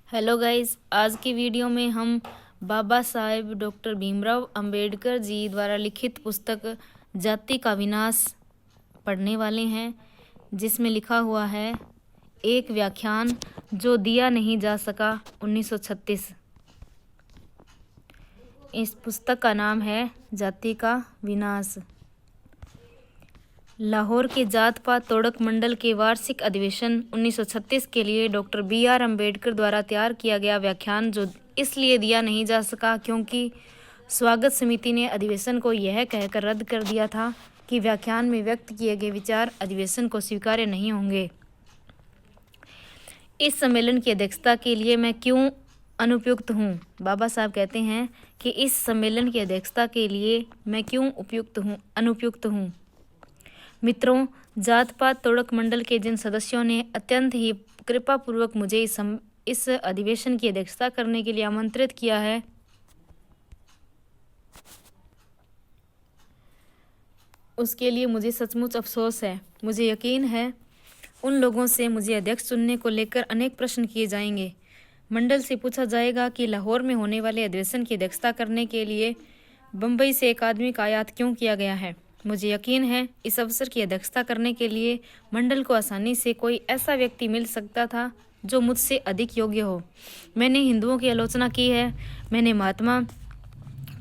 Hello guys, आज की video में हम बाबा साहेब डॉक्टर भीमराव अंबेडकर जी द्वारा लिखित पुस्तक जाति का विनाश पढ़ने वाले हैं, जिसमें लिखा हुआ है एक व्याख्यान जो दिया नहीं जा सका 1936। इस पुस्तक का नाम है जाति का विनाश। लाहौर के जात पात तोड़क मंडल के वार्षिक अधिवेशन 1936 के लिए डॉक्टर बी.आर. अम्बेडकर द्वारा तैयार किया गया व्याख्यान जो इसलिए दिया नहीं जा सका क्योंकि स्वागत समिति ने अधिवेशन को यह कहकर रद्द कर दिया था कि व्याख्यान में व्यक्त किए गए विचार अधिवेशन को स्वीकार्य नहीं होंगे। इस सम्मेलन की अध्यक्षता के लिए मैं क्यों अनुपयुक्त हूँ? बाबा साहब कहते हैं कि इस सम्मेलन की अध्यक्षता के लिए मैं क्यों अनुपयुक्त हूँ। मित्रों, जात पात तोड़क मंडल के जिन सदस्यों ने अत्यंत ही कृपापूर्वक मुझे इस अधिवेशन की अध्यक्षता करने के लिए आमंत्रित किया है, उसके लिए मुझे सचमुच अफसोस है। मुझे यकीन है उन लोगों से मुझे अध्यक्ष चुनने को लेकर अनेक प्रश्न किए जाएंगे। मंडल से पूछा जाएगा कि लाहौर में होने वाले अधिवेशन की अध्यक्षता करने के लिए बम्बई से एक आदमी का आयात क्यों किया गया है। मुझे यकीन है इस अवसर की अध्यक्षता करने के लिए मंडल को आसानी से कोई ऐसा व्यक्ति मिल सकता था जो मुझसे अधिक योग्य हो। मैंने हिंदुओं की आलोचना की है। मैंने महात्मा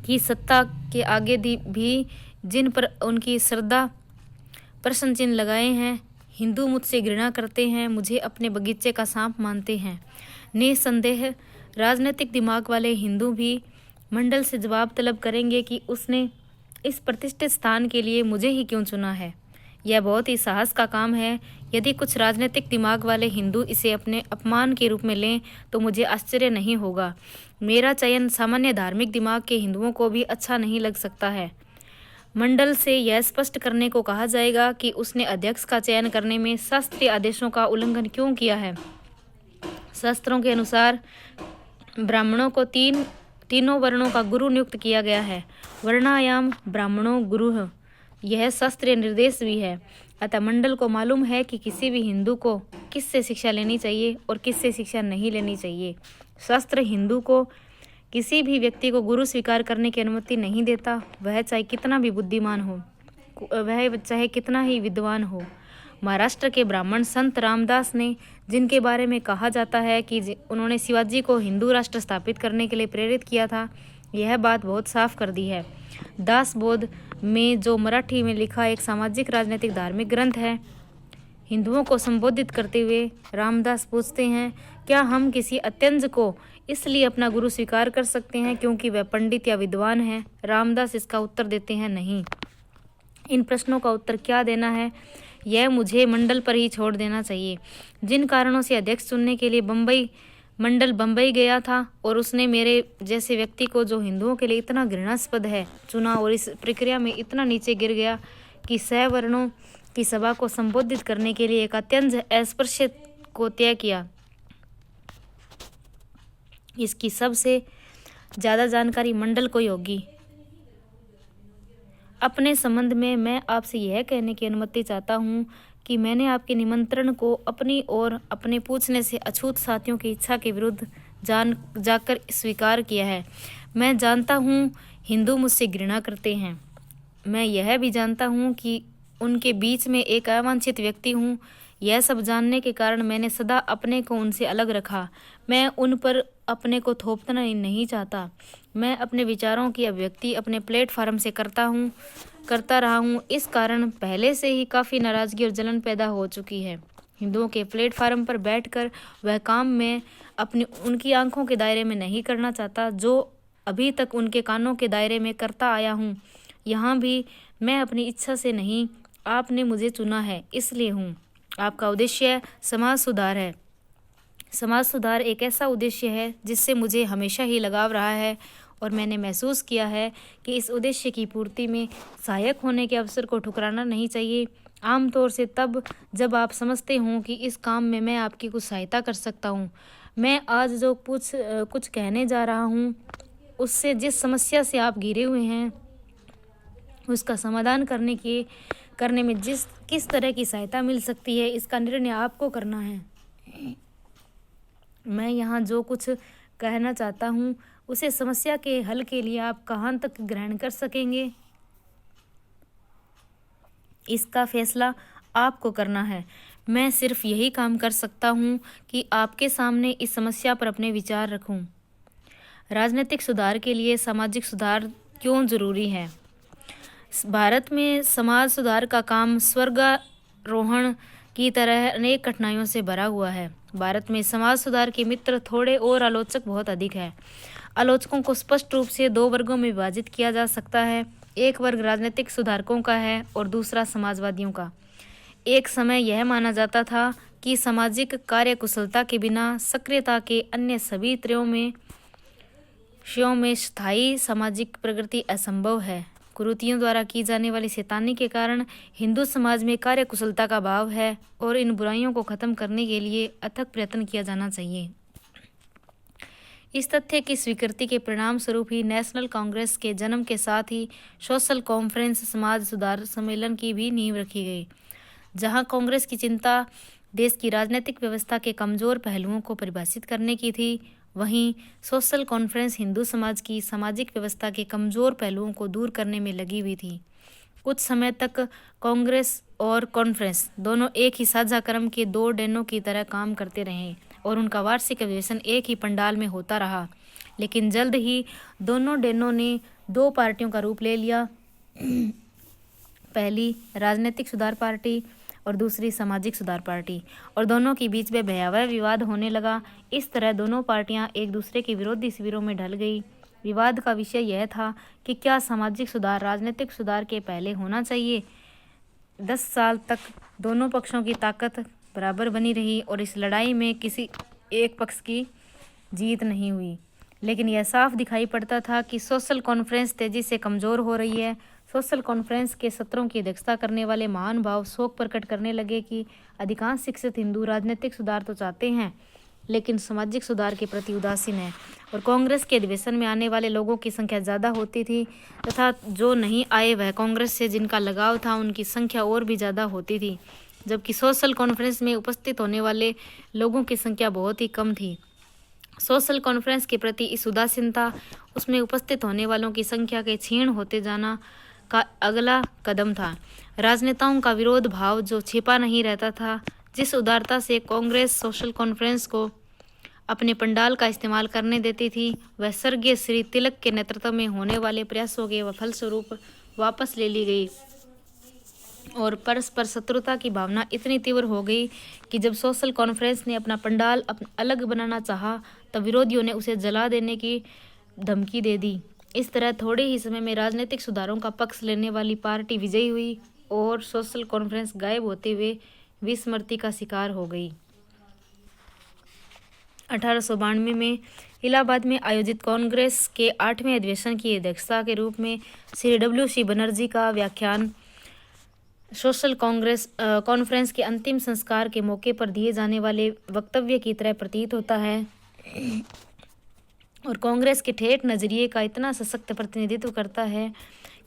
की सत्ता के आगे भी जिन पर उनकी श्रद्धा प्रश्न चिन्ह लगाए हैं। हिंदू मुझसे घृणा करते हैं, मुझे अपने बगीचे का सांप मानते हैं। निसंदेह राजनीतिक दिमाग वाले हिंदू भी मंडल से जवाब तलब करेंगे कि उसने इस प्रतिष्ठित स्थान के लिए मुझे ही क्यों चुना है। यह बहुत ही साहस का काम है। यदि कुछ राजनीतिक दिमाग वाले हिंदू इसे अपने अपमान के रूप में लें तो मुझे आश्चर्य नहीं होगा। मेरा चयन सामान्य धार्मिक दिमाग के हिंदुओं को भी अच्छा नहीं लग सकता है। मंडल से यह स्पष्ट करने को कहा जाएगा कि उसने अध्यक्ष का चयन करने में शास्त्रीय आदेशों का उल्लंघन क्यों किया है। शास्त्रों के अनुसार ब्राह्मणों को तीनों वर्णों का गुरु नियुक्त किया गया है। वर्णायाम ब्राह्मणों गुरुः, यह शास्त्रीय निर्देश भी है। अतः मंडल को मालूम है कि किसी भी हिंदू को किससे शिक्षा लेनी चाहिए और किससे शिक्षा नहीं लेनी चाहिए। शास्त्र हिंदू को किसी भी व्यक्ति को गुरु स्वीकार करने की अनुमति नहीं देता, वह चाहे कितना भी बुद्धिमान हो, वह चाहे कितना ही विद्वान हो। महाराष्ट्र के ब्राह्मण संत रामदास ने, जिनके बारे में कहा जाता है कि उन्होंने शिवाजी को हिंदू राष्ट्र स्थापित करने के लिए प्रेरित किया था, यह बात बहुत साफ कर दी है। दासबोध में जो मराठी में लिखा एक सामाजिक राजनीतिक धार्मिक ग्रंथ है, हिंदुओं को संबोधित करते हुए रामदास पूछते हैं, क्या हम किसी अत्यंज को इसलिए अपना गुरु स्वीकार कर सकते हैं क्योंकि वह पंडित या विद्वान है? रामदास इसका उत्तर देते हैं, नहीं। इन प्रश्नों का उत्तर क्या देना है यह मुझे मंडल पर ही छोड़ देना चाहिए। जिन कारणों से अध्यक्ष चुनने के लिए मंडल बम्बई गया था और उसने मेरे जैसे व्यक्ति को, जो हिंदुओं के लिए इतना घृणास्पद है, चुना और इस प्रक्रिया में इतना नीचे गिर गया कि सवर्णों की सभा को संबोधित करने के लिए एक अत्यंत अस्पृश्य को तय किया। इसकी सबसे ज़्यादा जानकारी मंडल को होगी। अपने संबंध में मैं आपसे यह कहने की अनुमति चाहता हूँ कि मैंने आपके निमंत्रण को अपनी और अपने पूछने से अछूत साथियों की इच्छा के विरुद्ध जाकर स्वीकार किया है। मैं जानता हूँ हिंदू मुझसे घृणा करते हैं। मैं यह भी जानता हूँ कि उनके बीच में एक अवांछित व्यक्ति हूँ। यह सब जानने के कारण मैंने सदा अपने को उनसे अलग रखा। मैं उन पर अपने को थोपना नहीं चाहता। मैं अपने विचारों की अभिव्यक्ति अपने प्लेटफार्म से करता रहा हूँ। इस कारण पहले से ही काफ़ी नाराज़गी और जलन पैदा हो चुकी है। हिंदुओं के प्लेटफार्म पर बैठकर वह काम मैं उनकी आंखों के दायरे में नहीं करना चाहता जो अभी तक उनके कानों के दायरे में करता आया हूँ। यहाँ भी मैं अपनी इच्छा से नहीं, आपने मुझे चुना है इसलिए हूँ। आपका उद्देश्य समाज सुधार है। समाज सुधार एक ऐसा उद्देश्य है जिससे मुझे हमेशा ही लगाव रहा है और मैंने महसूस किया है कि इस उद्देश्य की पूर्ति में सहायक होने के अवसर को ठुकराना नहीं चाहिए। आमतौर से तब जब आप समझते हों कि इस काम में मैं आपकी कुछ सहायता कर सकता हूँ। मैं आज जो कुछ कहने जा रहा हूँ उससे जिस समस्या से आप घिरे हुए हैं उसका समाधान करने में किस तरह की सहायता मिल सकती है, इसका निर्णय आपको करना है। मैं यहाँ जो कुछ कहना चाहता हूँ उसे समस्या के हल के लिए आप कहाँ तक ग्रहण कर सकेंगे, इसका फैसला आपको करना है। मैं सिर्फ यही काम कर सकता हूँ कि आपके सामने इस समस्या पर अपने विचार रखूँ। राजनीतिक सुधार के लिए सामाजिक सुधार क्यों जरूरी है? भारत में समाज सुधार का काम स्वर्गारोहण की तरह अनेक कठिनाइयों से भरा हुआ है। भारत में समाज सुधार के मित्र थोड़े और आलोचक बहुत अधिक है। आलोचकों को स्पष्ट रूप से दो वर्गों में विभाजित किया जा सकता है। एक वर्ग राजनीतिक सुधारकों का है और दूसरा समाजवादियों का। एक समय यह माना जाता था कि सामाजिक कार्यकुशलता के बिना सक्रियता के अन्य सभी विषयों में स्थायी सामाजिक प्रगति असंभव है। कुरीतियों द्वारा की जाने वाली शैतानी के कारण हिंदू समाज में कार्यकुशलता का अभाव है और इन बुराइयों को खत्म करने के लिए अथक प्रयत्न किया जाना चाहिए। इस तथ्य की स्वीकृति के परिणाम स्वरूप ही नेशनल कांग्रेस के जन्म के साथ ही सोशल कॉन्फ्रेंस समाज सुधार सम्मेलन की भी नींव रखी गई। जहां कांग्रेस की चिंता देश की राजनीतिक व्यवस्था के कमजोर पहलुओं को परिभाषित करने की थी, वहीं सोशल कॉन्फ्रेंस हिंदू समाज की सामाजिक व्यवस्था के कमजोर पहलुओं को दूर करने में लगी हुई थी। कुछ समय तक कांग्रेस और कॉन्फ्रेंस दोनों एक ही साझा क्रम के दो डेनों की तरह काम करते रहे और उनका वार्षिक अधिवेशन एक ही पंडाल में होता रहा, लेकिन जल्द ही दोनों डेनों ने दो पार्टियों का रूप ले लिया। पहली राजनीतिक सुधार पार्टी और दूसरी सामाजिक सुधार पार्टी, और दोनों के बीच में भयावह विवाद होने लगा। इस तरह दोनों पार्टियां एक दूसरे के विरोधी शिविरों में ढल गई। विवाद का विषय यह था कि क्या सामाजिक सुधार राजनीतिक सुधार के पहले होना चाहिए। 10 साल तक दोनों पक्षों की ताकत बराबर बनी रही और इस लड़ाई में किसी एक पक्ष की जीत नहीं हुई, लेकिन यह साफ दिखाई पड़ता था कि सोशल कॉन्फ्रेंस तेजी से कमजोर हो रही है। सोशल कॉन्फ्रेंस के सत्रों की अध्यक्षता करने वाले महान भाव शोक प्रकट करने लगे कि अधिकांश शिक्षित हिंदू राजनीतिक सुधार तो चाहते हैं लेकिन सामाजिक सुधार के प्रति उदासीन है, और कांग्रेस के अधिवेशन में आने वाले लोगों की संख्या ज़्यादा होती थी तथा जो नहीं आए वह कांग्रेस से जिनका लगाव था उनकी संख्या और भी ज़्यादा होती थी, जबकि सोशल कॉन्फ्रेंस में उपस्थित होने वाले लोगों की संख्या बहुत ही कम थी। सोशल कॉन्फ्रेंस के प्रति इस उदासीनता उसमें उपस्थित होने वालों की संख्या के क्षीण होते जाना का अगला कदम था। राजनेताओं का विरोध भाव जो छिपा नहीं रहता था। जिस उदारता से कांग्रेस सोशल कॉन्फ्रेंस को अपने पंडाल का इस्तेमाल करने देती थी, वह स्वर्गीय श्री तिलक के नेतृत्व में होने वाले प्रयासों के फलस्वरूप वापस ले ली गई, और परस्पर शत्रुता की भावना इतनी तीव्र हो गई कि जब सोशल कॉन्फ्रेंस ने अपना पंडाल अलग बनाना चाहा तब विरोधियों ने उसे जला देने की धमकी दे दी। इस तरह थोड़े ही समय में राजनीतिक सुधारों का पक्ष लेने वाली पार्टी विजयी हुई और सोशल कॉन्फ्रेंस गायब होते हुए विस्मृति का शिकार हो गई। 1892 में इलाहाबाद में आयोजित कांग्रेस के 8वें अधिवेशन की अध्यक्षता के रूप में श्री W.C. बनर्जी का व्याख्यान सोशल कॉन्फ्रेंस के अंतिम संस्कार के मौके पर दिए जाने वाले वक्तव्य की तरह प्रतीत होता है और कांग्रेस के ठेठ नजरिए का इतना सशक्त प्रतिनिधित्व करता है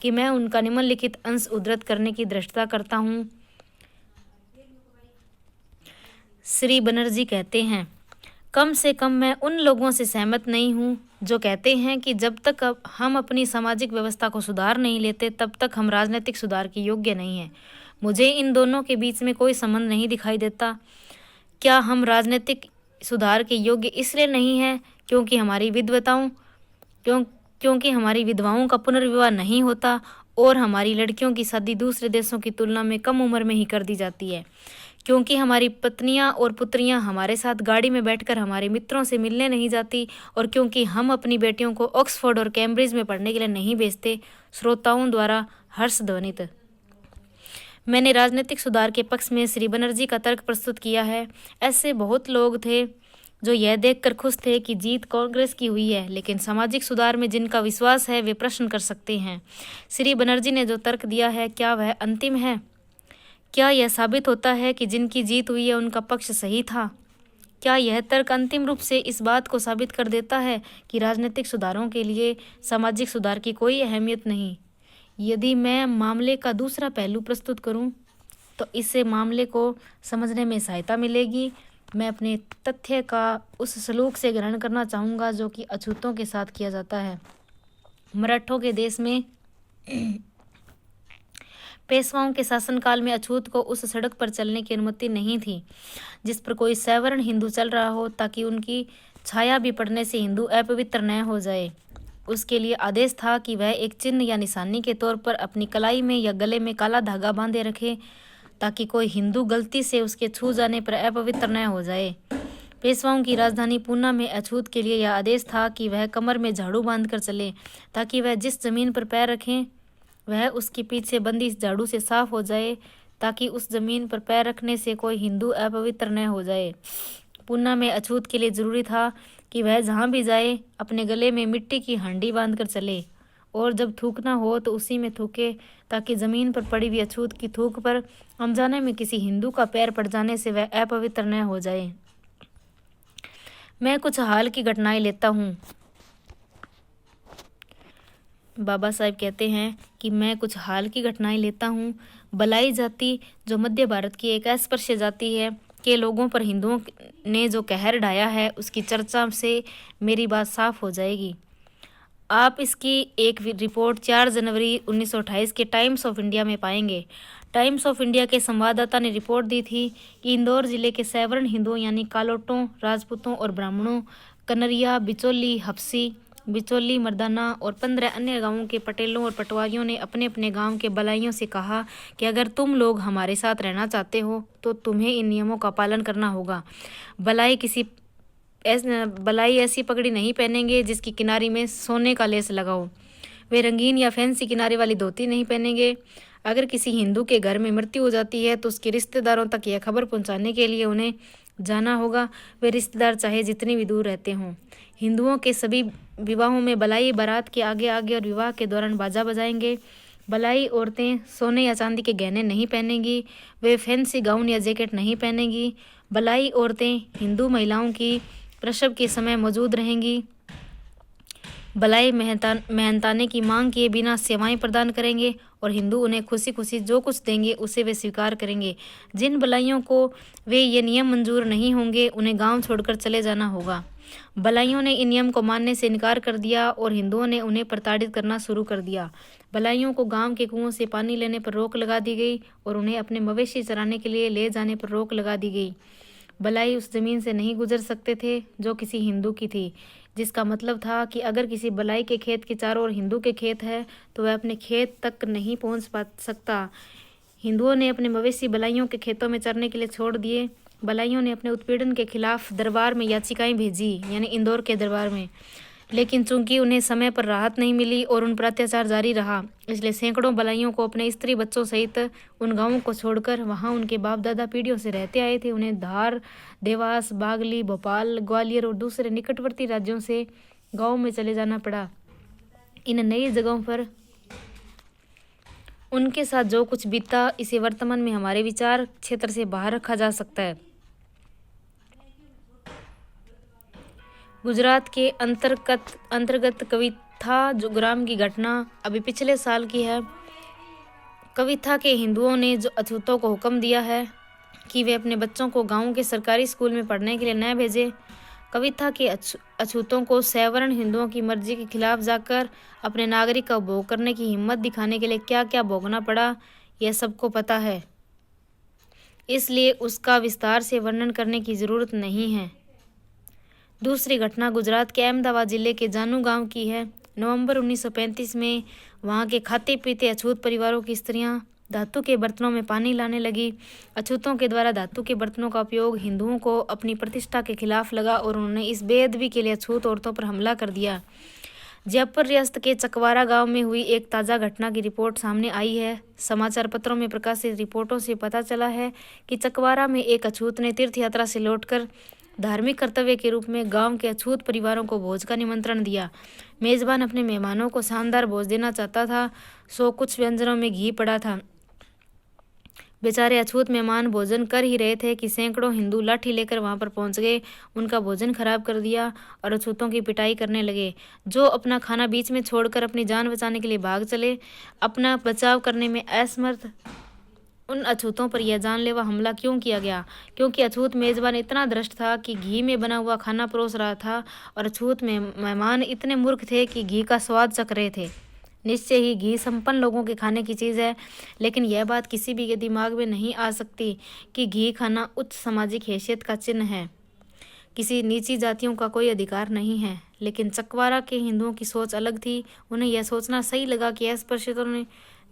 कि मैं उनका निम्नलिखित अंश उद्धृत करने की दृष्टता करता हूँ। श्री बनर्जी कहते हैं, कम से कम मैं उन लोगों से सहमत नहीं हूँ जो कहते हैं कि जब तक हम अपनी सामाजिक व्यवस्था को सुधार नहीं लेते तब तक हम राजनीतिक सुधार के योग्य नहीं हैं। मुझे इन दोनों के बीच में कोई संबंध नहीं दिखाई देता। क्या हम राजनीतिक सुधार के योग्य इसलिए नहीं हैं क्योंकि हमारी विधवाओं का पुनर्विवाह नहीं होता और हमारी लड़कियों की शादी दूसरे देशों की तुलना में कम उम्र में ही कर दी जाती है, क्योंकि हमारी पत्नियां और पुत्रियां हमारे साथ गाड़ी में बैठकर हमारे मित्रों से मिलने नहीं जाती, और क्योंकि हम अपनी बेटियों को ऑक्सफोर्ड और कैम्ब्रिज में पढ़ने के लिए नहीं भेजते। श्रोताओं द्वारा हर्ष ध्वनित। मैंने राजनीतिक सुधार के पक्ष में श्री बनर्जी का तर्क प्रस्तुत किया है। ऐसे बहुत लोग थे जो यह देखकर खुश थे कि जीत कांग्रेस की हुई है, लेकिन सामाजिक सुधार में जिनका विश्वास है वे प्रश्न कर सकते हैं, श्री बनर्जी ने जो तर्क दिया है क्या वह अंतिम है? क्या यह साबित होता है कि जिनकी जीत हुई है उनका पक्ष सही था? क्या यह तर्क अंतिम रूप से इस बात को साबित कर देता है कि राजनीतिक सुधारों के लिए सामाजिक सुधार की कोई अहमियत नहीं? यदि मैं मामले का दूसरा पहलू प्रस्तुत करूं, तो इससे मामले को समझने में सहायता मिलेगी। मैं अपने तथ्य का उस सलूक से ग्रहण करना चाहूँगा जो कि अछूतों के साथ किया जाता है। मराठों के देश में पेशवाओं के शासनकाल में अछूत को उस सड़क पर चलने की अनुमति नहीं थी जिस पर कोई सवर्ण हिंदू चल रहा हो, ताकि उनकी छाया भी पड़ने से हिंदू अपवित्र न हो जाए। उसके लिए आदेश था कि वह एक चिन्ह या निशानी के तौर पर अपनी कलाई में या गले में काला धागा बांधे रखे, ताकि कोई हिंदू गलती से उसके छू जाने पर अपवित्र न हो जाए। पेशवाओं की राजधानी पूना में अछूत के लिए यह आदेश था कि वह कमर में झाड़ू बांधकर चले, ताकि वह जिस जमीन पर पैर रखें वह उसकी पीठ से बंदी झाड़ू से साफ हो जाए, ताकि उस जमीन पर पैर रखने से कोई हिंदू अपवित्र न हो जाए। पूना में अछूत के लिए जरूरी था कि वह जहाँ भी जाए अपने गले में मिट्टी की हांडी बांधकर चले, और जब थूकना हो तो उसी में थूके, ताकि जमीन पर पड़ी हुई अछूत की थूक पर अनजाने में किसी हिंदू का पैर पड़ जाने से वह अपवित्र न हो जाए। मैं कुछ हाल की घटनाएं लेता हूँ। बाबा साहब कहते हैं कि मैं कुछ हाल की घटनाएं लेता हूँ। बलाई जाति जो मध्य भारत की एक अस्पृश्य जाति है के लोगों पर हिंदुओं ने जो कहर ढाया है, उसकी चर्चा से मेरी बात साफ हो जाएगी। आप इसकी एक रिपोर्ट 4 जनवरी 1928 के टाइम्स ऑफ इंडिया में पाएंगे। टाइम्स ऑफ इंडिया के संवाददाता ने रिपोर्ट दी थी कि इंदौर जिले के सवर्ण हिंदुओं यानी कालोटों, राजपूतों और ब्राह्मणों, कनरिया, बिचौली, हफ्सी, बिचौली, मर्दाना और 15 अन्य गांवों के पटेलों और पटवारियों ने अपने अपने गांव के बलाइयों से कहा कि अगर तुम लोग हमारे साथ रहना चाहते हो तो तुम्हें इन नियमों का पालन करना होगा। बलाई ऐसी पगड़ी नहीं पहनेंगे जिसकी किनारी में सोने का लेस लगाओ। वे रंगीन या फैंसी किनारे वाली धोती नहीं पहनेंगे। अगर किसी हिंदू के घर में मृत्यु हो जाती है तो उसके रिश्तेदारों तक यह खबर पहुंचाने के लिए उन्हें जाना होगा, वे रिश्तेदार चाहे जितनी भी दूर रहते हों। हिंदुओं के सभी विवाहों में बलाई बारात के आगे आगे और विवाह के दौरान बाजा बजाएंगे। बलाई औरतें सोने या चांदी के गहने नहीं पहनेंगी। वे फैंसी गाउन या जैकेट नहीं पहनेंगी। बलाई औरतें हिंदू महिलाओं की प्रसव के समय मौजूद रहेंगी। बलाई मेहनताने की मांग किए बिना सेवाएं प्रदान करेंगे और हिंदू उन्हें खुशी खुशी जो कुछ देंगे उसे वे स्वीकार करेंगे। जिन बलाइयों को वे ये नियम मंजूर नहीं होंगे उन्हें गांव छोड़कर चले जाना होगा। बलाइयों ने इन नियम को मानने से इनकार कर दिया और हिंदुओं ने उन्हें प्रताड़ित करना शुरू कर दिया। बलाइयों को गांव के कुओं से पानी लेने पर रोक लगा दी गई और उन्हें अपने मवेशी चराने के लिए ले जाने पर रोक लगा दी गई। बलाई उस जमीन से नहीं गुजर सकते थे जो किसी हिंदू की थी, जिसका मतलब था कि अगर किसी बलाई के खेत के चारों ओर हिंदू के खेत है तो वह अपने खेत तक नहीं पहुंच सकता। हिंदुओं ने अपने मवेशी बलाइयों के खेतों में चरने के लिए छोड़ दिए। बलाइयों ने अपने उत्पीड़न के खिलाफ दरबार में याचिकाएं भेजी, यानी इंदौर के दरबार में, लेकिन चूंकि उन्हें समय पर राहत नहीं मिली और उन पर अत्याचार जारी रहा, इसलिए सैकड़ों बलाइयों को अपने स्त्री बच्चों सहित उन गांवों को छोड़कर वहां उनके बाप दादा पीढ़ियों से रहते आए थे, उन्हें धार, देवास, बागली, भोपाल, ग्वालियर और दूसरे निकटवर्ती राज्यों से गाँव में चले जाना पड़ा। इन नई जगहों पर उनके साथ जो कुछ बीता इसे वर्तमान में हमारे विचार क्षेत्र से बाहर रखा जा सकता है। गुजरात के अंतर्गत कविथा जो ग्राम की घटना अभी पिछले साल की है। कविथा के हिंदुओं ने जो अछूतों को हुक्म दिया है कि वे अपने बच्चों को गांव के सरकारी स्कूल में पढ़ने के लिए न भेजें। कविता के अछूतों को सवर्ण हिंदुओं की मर्जी के खिलाफ जाकर अपने नागरिक का भोग करने की हिम्मत दिखाने के लिए क्या क्या भोगना पड़ा, यह सबको पता है, इसलिए उसका विस्तार से वर्णन करने की जरूरत नहीं है। दूसरी घटना गुजरात के अहमदाबाद जिले के जानू गांव की है। नवंबर 1935 में वहां के खाते पीते अछूत परिवारों की स्त्रियां धातु के बर्तनों में पानी लाने लगी। अछूतों के द्वारा धातु के बर्तनों का उपयोग हिंदुओं को अपनी प्रतिष्ठा के खिलाफ लगा और उन्होंने इस बेअदबी के लिए अछूत औरतों पर हमला कर दिया। जयपुर रियासत के चकवारा गांव में हुई एक ताज़ा घटना की रिपोर्ट सामने आई है। समाचार पत्रों में प्रकाशित रिपोर्टों से पता चला है कि चकवारा में एक अछूत ने तीर्थ यात्रा से लौटकर धार्मिक कर्तव्य के रूप में गांव के अछूत परिवारों को भोज का निमंत्रण दिया। मेजबान अपने मेहमानों को शानदार भोज देना चाहता था, सो कुछ व्यंजनों में घी पड़ा था। बेचारे अछूत मेहमान भोजन कर ही रहे थे कि सैकड़ों हिंदू लाठी लेकर वहां पर पहुंच गए, उनका भोजन खराब कर दिया और अछूतों की पिटाई करने लगे, जो अपना खाना बीच में छोड़कर अपनी जान बचाने के लिए भाग चले। अपना बचाव करने में असमर्थ उन अछूतों पर यह जानलेवा हमला क्यों किया गया? क्योंकि अछूत मेजबान इतना भ्रष्ट था कि घी में बना हुआ खाना परोस रहा था और अछूत में मेहमान इतने मूर्ख थे कि घी का स्वाद चख रहे थे। निश्चय ही घी संपन्न लोगों के खाने की चीज़ है, लेकिन यह बात किसी भी के दिमाग में नहीं आ सकती कि घी खाना उच्च सामाजिक हैसियत का चिन्ह है। किसी नीची जातियों का कोई अधिकार नहीं है। लेकिन चकवारा के हिंदुओं की सोच अलग थी। उन्हें यह सोचना सही लगा कि अस्पृश्यतों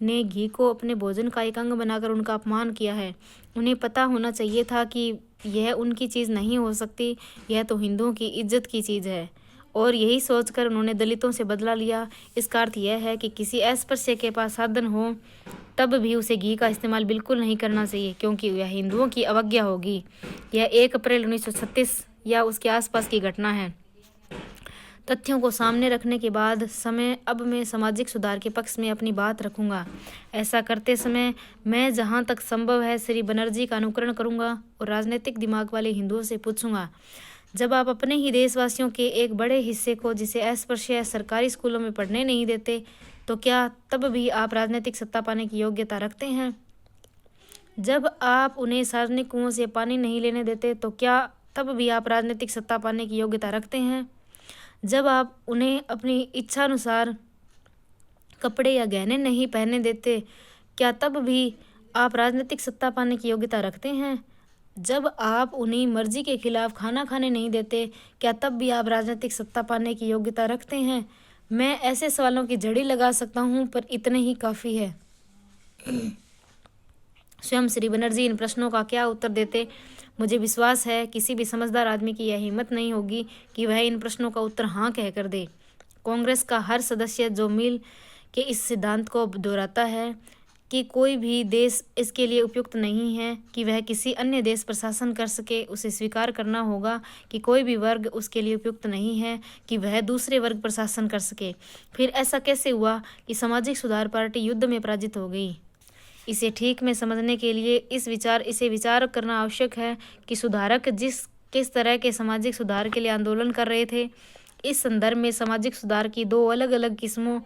ने घी को अपने भोजन का एक अंग बनाकर उनका अपमान किया है। उन्हें पता होना चाहिए था कि यह उनकी चीज़ नहीं हो सकती, यह तो हिंदुओं की इज्जत की चीज़ है। और यही सोचकर उन्होंने दलितों से बदला लिया। इसका अर्थ यह है कि किसी अस्पृश्य के पास साधन हो तब भी उसे घी का इस्तेमाल बिल्कुल नहीं करना चाहिए, क्योंकि यह हिंदुओं की अवज्ञा होगी। यह 1 अप्रैल 1936 या उसके आसपास की घटना है। तथ्यों को सामने रखने के बाद अब मैं सामाजिक सुधार के पक्ष में अपनी बात रखूंगा। ऐसा करते समय मैं जहां तक संभव है श्री बनर्जी का अनुकरण करूंगा और राजनीतिक दिमाग वाले हिंदुओं से पूछूंगा, जब आप अपने ही देशवासियों के एक बड़े हिस्से को जिसे अस्पृश्य सरकारी स्कूलों में पढ़ने नहीं देते, तो क्या तब भी आप राजनीतिक सत्ता पाने की योग्यता रखते हैं? जब आप उन्हें सार्वजनिक कुओं से पानी नहीं लेने देते, तो क्या तब भी आप राजनीतिक सत्ता पाने की योग्यता रखते हैं? जब आप उन्हें अपनी इच्छानुसार कपड़े या गहने नहीं पहनने देते, क्या तब भी आप राजनीतिक सत्ता पाने की योग्यता रखते हैं? जब आप उन्हें मर्जी के खिलाफ खाना खाने नहीं देते, क्या तब भी आप राजनीतिक सत्ता पाने की योग्यता रखते हैं? मैं ऐसे सवालों की झड़ी लगा सकता हूं, पर इतने ही काफ़ी है। स्वयं श्री बनर्जी इन प्रश्नों का क्या उत्तर देते? मुझे विश्वास है किसी भी समझदार आदमी की यह हिम्मत नहीं होगी कि वह इन प्रश्नों का उत्तर हाँ कहकर दे। कांग्रेस का हर सदस्य जो मिल के इस सिद्धांत को दोहराता है कि कोई भी देश इसके लिए उपयुक्त नहीं है कि वह किसी अन्य देश पर शासन कर सके, उसे स्वीकार करना होगा कि कोई भी वर्ग उसके लिए उपयुक्त नहीं है कि वह दूसरे वर्ग पर शासन कर सके। फिर ऐसा कैसे हुआ कि सामाजिक सुधार पार्टी युद्ध में पराजित हो गई? इसे ठीक में समझने के लिए इसे विचार करना आवश्यक है कि सुधारक किस तरह के सामाजिक सुधार के लिए आंदोलन कर रहे थे। इस संदर्भ में सामाजिक सुधार की 2 अलग अलग किस्मों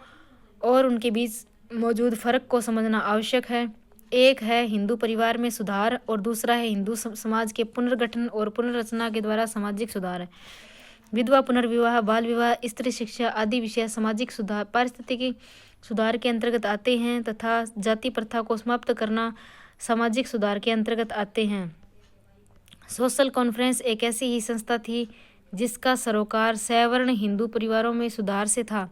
और उनके बीच मौजूद फर्क को समझना आवश्यक है। एक है हिंदू परिवार में सुधार और दूसरा है हिंदू समाज के पुनर्गठन और पुनर्रचना के द्वारा सामाजिक सुधार। विधवा पुनर्विवाह, बाल विवाह, स्त्री शिक्षा आदि विषय सामाजिक सुधार पारिस्थितिकी सुधार के अंतर्गत आते हैं तथा जाति प्रथा को समाप्त करना सामाजिक सुधार के अंतर्गत आते हैं। सोशल कॉन्फ्रेंस एक ऐसी ही संस्था थी जिसका सरोकार सवर्ण हिंदू परिवारों में सुधार से था।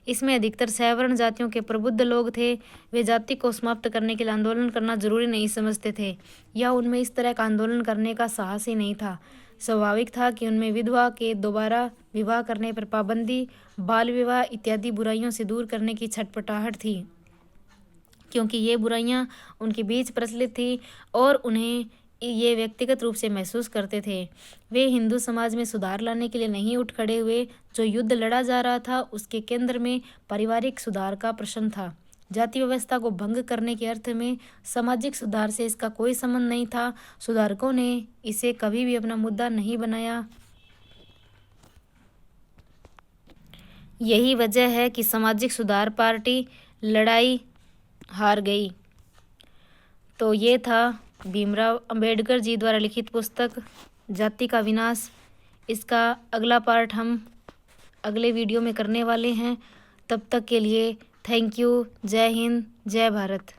इसमें अधिकतर सवर्ण जातियों के प्रबुद्ध लोग थे। वे जाति को समाप्त करने के लिए आंदोलन करना जरूरी नहीं समझते थे, या उनमें इस तरह का आंदोलन करने का साहस ही नहीं था। स्वाभाविक था कि उनमें विधवा के दोबारा विवाह करने पर पाबंदी, बाल विवाह इत्यादि बुराइयों से दूर करने की छटपटाहट थी, क्योंकि ये बुराइयां उनके बीच प्रचलित थी और उन्हें ये व्यक्तिगत रूप से महसूस करते थे। वे हिंदू समाज में सुधार लाने के लिए नहीं उठ खड़े हुए। जो युद्ध लड़ा जा रहा था उसके केंद्र में पारिवारिक सुधार का प्रश्न था। जाति व्यवस्था को भंग करने के अर्थ में सामाजिक सुधार से इसका कोई संबंध नहीं था। सुधारकों ने इसे कभी भी अपना मुद्दा नहीं बनाया। यही वजह है कि सामाजिक सुधार पार्टी लड़ाई हार गई। तो ये था भीमराव अंबेडकर जी द्वारा लिखित पुस्तक जाति का विनाश। इसका अगला पार्ट हम अगले वीडियो में करने वाले हैं। तब तक के लिए थैंक यू। जय हिंद, जय भारत।